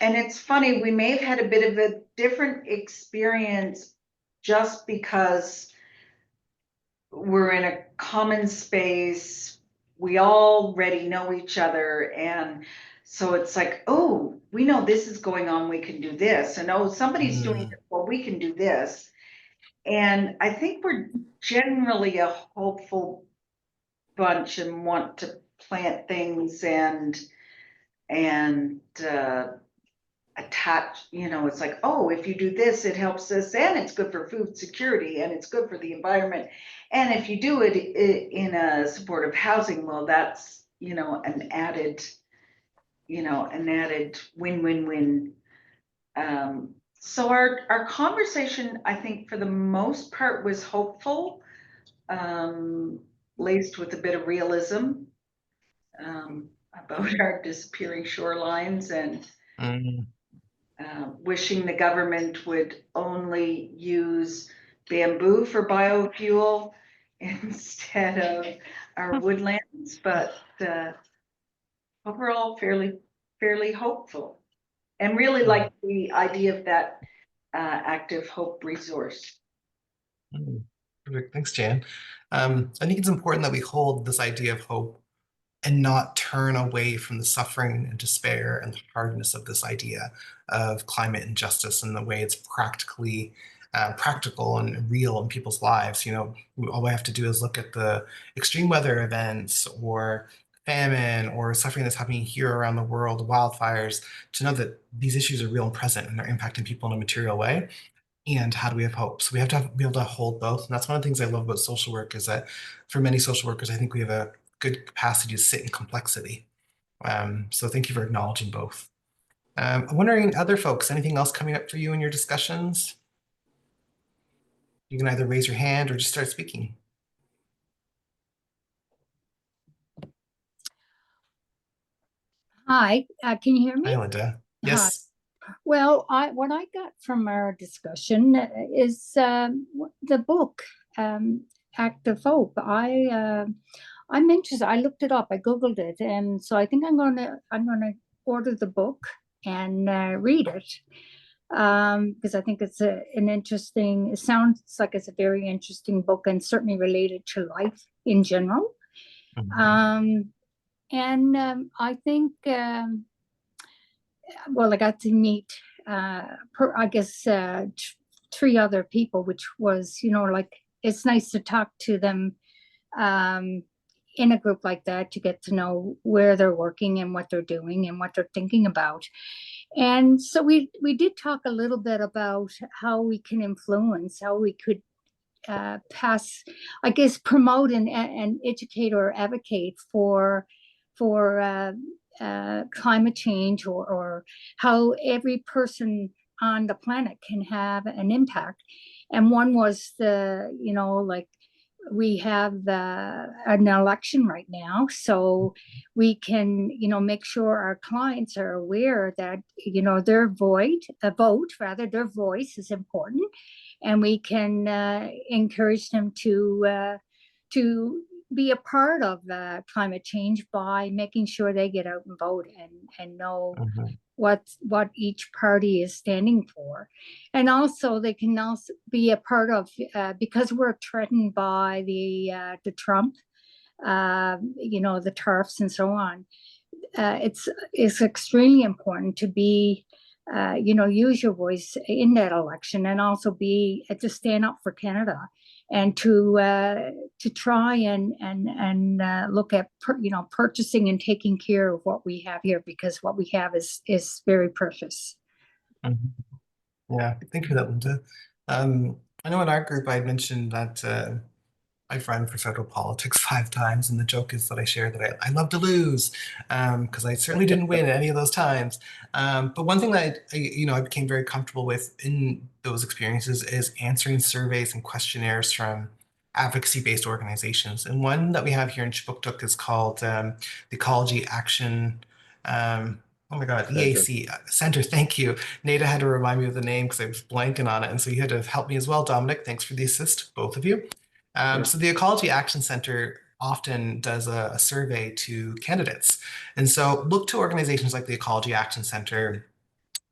it's funny, we may have had a bit of a different experience just because we're in a common space. We already know each other. And so it's like, oh, we know this is going on. We can do this. And oh, somebody's doing this. Well, we can do this. And I think we're generally a hopeful bunch and want to plant things and attach, it's like, oh, if you do this, it helps us, and it's good for food security, and it's good for the environment. And if you do it in a supportive housing, well, that's, an added win-win-win. So our conversation, I think, for the most part, was hopeful, laced with a bit of realism about our disappearing shorelines and wishing the government would only use bamboo for biofuel instead of our woodlands, but overall fairly hopeful, and really like the idea of that active hope resource. Perfect. Thanks, Jan. I think it's important that we hold this idea of hope and not turn away from the suffering and despair and the hardness of this idea of climate injustice and the way it's practical and real in people's lives. All we have to do is look at the extreme weather events or famine or suffering that's happening here around the world, the wildfires, to know that these issues are real and present and they're impacting people in a material way. And how do we have hope? So we have to be able to hold both. And that's one of the things I love about social work, is that for many social workers, I think we have a good capacity to sit in complexity. So thank you for acknowledging both. I'm wondering, other folks, anything else coming up for you in your discussions? You can either raise your hand or just start speaking. Hi, can you hear me? Hi, Linda. Yes. Hi. Well, what I got from our discussion is the book, Act of Hope. I'm interested. I looked it up. I Googled it, and so I think I'm gonna order the book and read it, because I think it's an interesting. It sounds like it's a very interesting book, and certainly related to life in general. And I think, well, I got to meet, I guess, 3 other people, which was, like, it's nice to talk to them in a group like that, to get to know where they're working and what they're doing and what they're thinking about. And so we did talk a little bit about how we can influence, how we could pass, I guess, promote and educate or advocate for climate change, or how every person on the planet can have an impact. And one was like, we have an election right now, so we can make sure our clients are aware that their vote is important, and we can encourage them to be a part of climate change by making sure they get out and vote and know what each party is standing for. And also they can also be a part of, because we're threatened by the Trump, the tariffs and so on. It's extremely important to be, use your voice in that election, and also be to stand up for Canada, and to try and look at purchasing and taking care of what we have here, because what we have is very precious. Yeah, thank you for that, Linda. I know in our group I mentioned that I've run for federal politics 5 times, and the joke is that I share that I love to lose, because I certainly didn't win any of those times. But one thing that I became very comfortable with in those experiences is answering surveys and questionnaires from advocacy-based organizations. And one that we have here in Chipuktuk is called the Ecology Action. Oh my God, EAC Center. Thank you. Nada had to remind me of the name because I was blanking on it, and so you had to help me as well, Dominic. Thanks for the assist, both of you. So the Ecology Action Center often does a survey to candidates. And so look to organizations like the Ecology Action Center,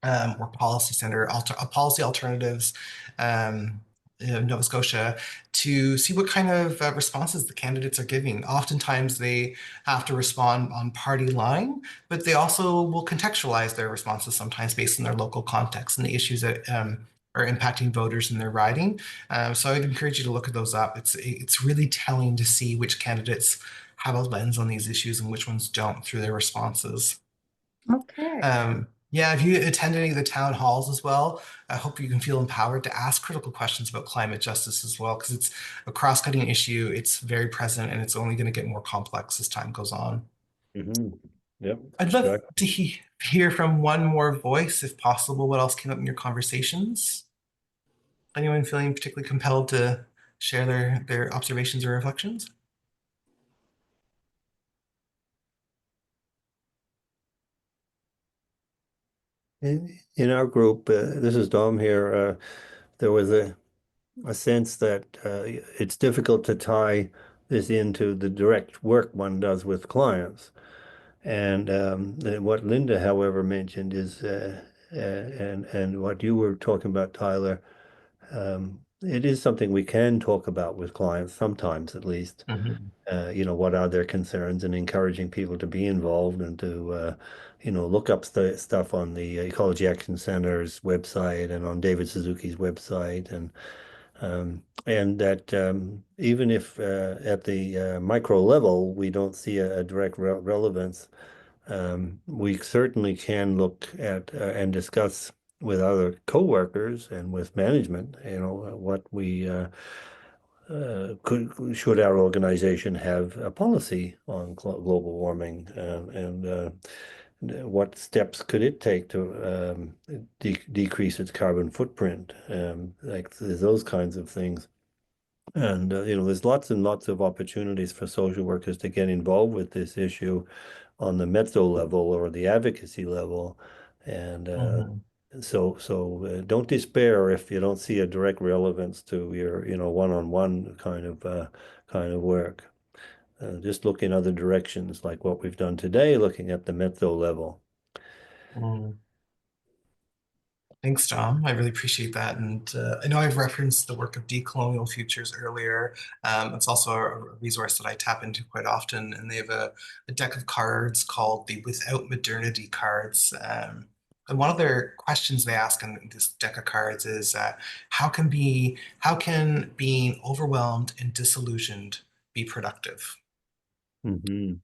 or Policy Center, Policy Alternatives, in Nova Scotia, to see what kind of responses the candidates are giving. Oftentimes they have to respond on party line, but they also will contextualize their responses sometimes based on their local context and the issues that are impacting voters in their riding. So I'd encourage you to look at those up. It's really telling to see which candidates have a lens on these issues and which ones don't through their responses. Okay. Yeah, if you attend any of the town halls as well, I hope you can feel empowered to ask critical questions about climate justice as well, because it's a cross-cutting issue. It's very present, and it's only going to get more complex as time goes on. Yep. I'd love to hear from one more voice, if possible. What else came up in your conversations? Anyone feeling particularly compelled to share their observations or reflections? In our group, this is Dom here, there was a sense that it's difficult to tie this into the direct work one does with clients. And what Linda, however, mentioned is, and what you were talking about, Tyler, it is something we can talk about with clients sometimes, at least. What are their concerns, and encouraging people to be involved and to, look up stuff on the Ecology Action Center's website and on David Suzuki's website, and that even if at the micro level we don't see a direct relevance, we certainly can look at and discuss with other co-workers and with management, what we should our organization have a policy on global warming, and what steps could it take to decrease its carbon footprint, like those kinds of things. And there's lots and lots of opportunities for social workers to get involved with this issue on the Mezzo level or the advocacy level. And so don't despair if you don't see a direct relevance to your one-on-one kind of work. Just look in other directions, like what we've done today, looking at the Mezzo level. Thanks, Dom. I really appreciate that. And I know I've referenced the work of Decolonial Futures earlier. It's also a resource that I tap into quite often. And they have a deck of cards called the Without Modernity cards. And one of their questions they ask in this deck of cards is, how can being overwhelmed and disillusioned be productive? And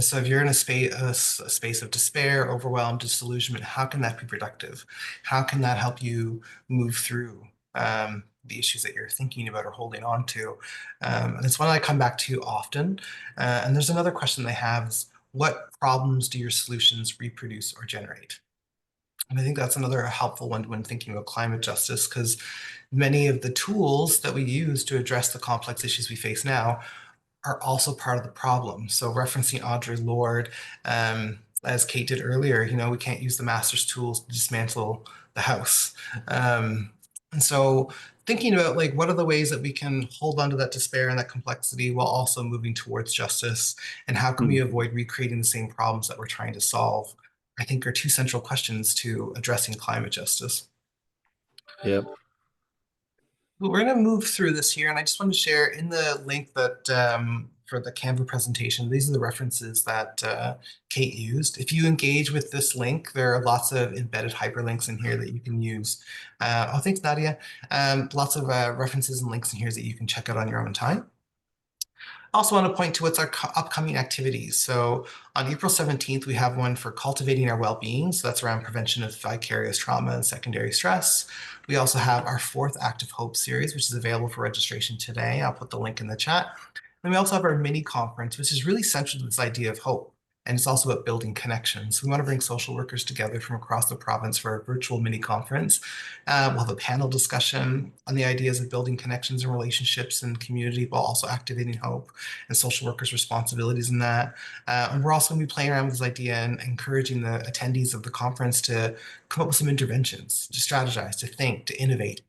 so if you're in a space of despair, overwhelm, disillusionment, how can that be productive? How can that help you move through the issues that you're thinking about or holding on to? And it's one I come back to often. And there's another question they have is, what problems do your solutions reproduce or generate? And I think that's another helpful one when thinking about climate justice, because many of the tools that we use to address the complex issues we face now are also part of the problem. So referencing Audre Lorde, as Kate did earlier, we can't use the master's tools to dismantle the house. And so thinking about what are the ways that we can hold on to that despair and that complexity while also moving towards justice, and how can we avoid recreating the same problems that we're trying to solve, I think, are two central questions to addressing climate justice. Yep. We're going to move through this here, and I just want to share in the link that for the Canva presentation, these are the references that Kate used. If you engage with this link, there are lots of embedded hyperlinks in here that you can use. Oh, thanks, Nadia. Lots of references and links in here that you can check out on your own time. I also want to point to what's our upcoming activities. So on April 17th, we have one for cultivating our well-being. So that's around prevention of vicarious trauma and secondary stress. We also have our 4th Act of Hope series, which is available for registration today. I'll put the link in the chat. And we also have our mini conference, which is really central to this idea of hope. And it's also about building connections. We want to bring social workers together from across the province for a virtual mini conference. We'll have a panel discussion on the ideas of building connections and relationships and community while also activating hope and social workers' responsibilities in that. And we're also going to be playing around with this idea and encouraging the attendees of the conference to come up with some interventions, to strategize, to think, to innovate.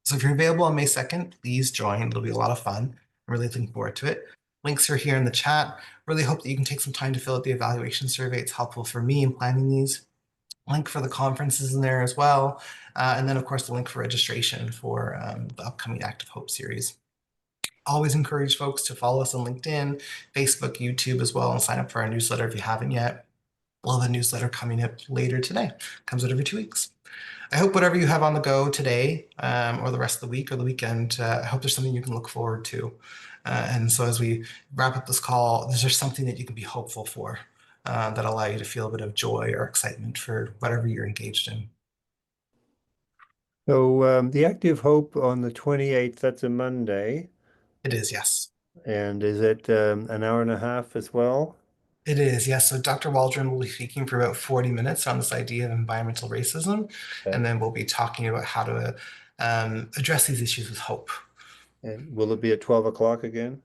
So if you're available on May 2nd, please join. It'll be a lot of fun. I'm really looking forward to it. Links are here in the chat. Really hope that you can take some time to fill out the evaluation survey. It's helpful for me in planning these. Link for the conferences in there as well. And then, of course, the link for registration for the upcoming Act of Hope series. Always encourage folks to follow us on LinkedIn, Facebook, YouTube as well, and sign up for our newsletter if you haven't yet. We'll have a newsletter coming up later today. Comes out every 2 weeks. I hope whatever you have on the go today or the rest of the week or the weekend, I hope there's something you can look forward to. And so as we wrap up this call, is there something that you can be hopeful for that allow you to feel a bit of joy or excitement for whatever you're engaged in? So the Active Hope on the 28th, that's a Monday. It is, yes. And is it an hour and a half as well? It is, yes. So Dr. Waldron will be speaking for about 40 minutes on this idea of environmental racism. Okay. And then we'll be talking about how to address these issues with hope. And will it be at 12 o'clock again?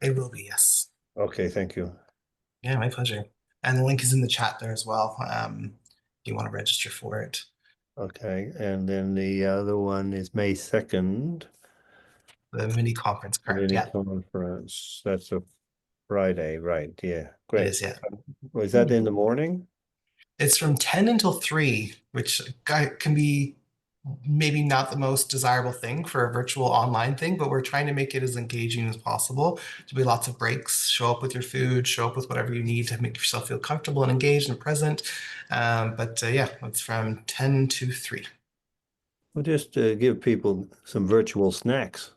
It will be, yes. Okay, thank you. Yeah, my pleasure. And the link is in the chat there as well. If you want to register for it. Okay, and then the other one is May 2nd. The mini conference, correct? Mini Yeah, conference. That's a Friday, right? Yeah, it great. is, yeah. Was that in the morning? It's from 10 until 3, which can be maybe not the most desirable thing for a virtual online thing, but we're trying to make it as engaging as possible. There'll be lots of breaks. Show up with your food, show up with whatever you need to make yourself feel comfortable and engaged and present. But yeah, it's from 10 to 3. Well, just to give people some virtual snacks.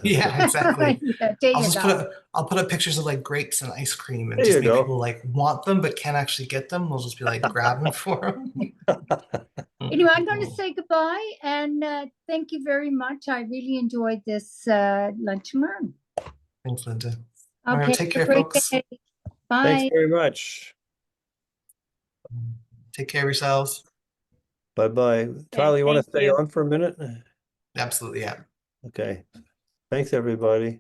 Yeah, exactly. Yeah, there you go. I'll put up pictures of like grapes and ice cream and There just you make go. people like want them but can't actually get them. We'll just be like grabbing for them. Anyway, I'm going to say goodbye and thank you very much. I really enjoyed this lunch and learn. Thanks, Linda. All right, Okay, take have a care, great folks. day. Thanks Bye. very much. Take care of yourselves. Bye-bye. Tyler, you want to thank stay you. on for a minute? Absolutely, yeah. Okay. Thanks, everybody.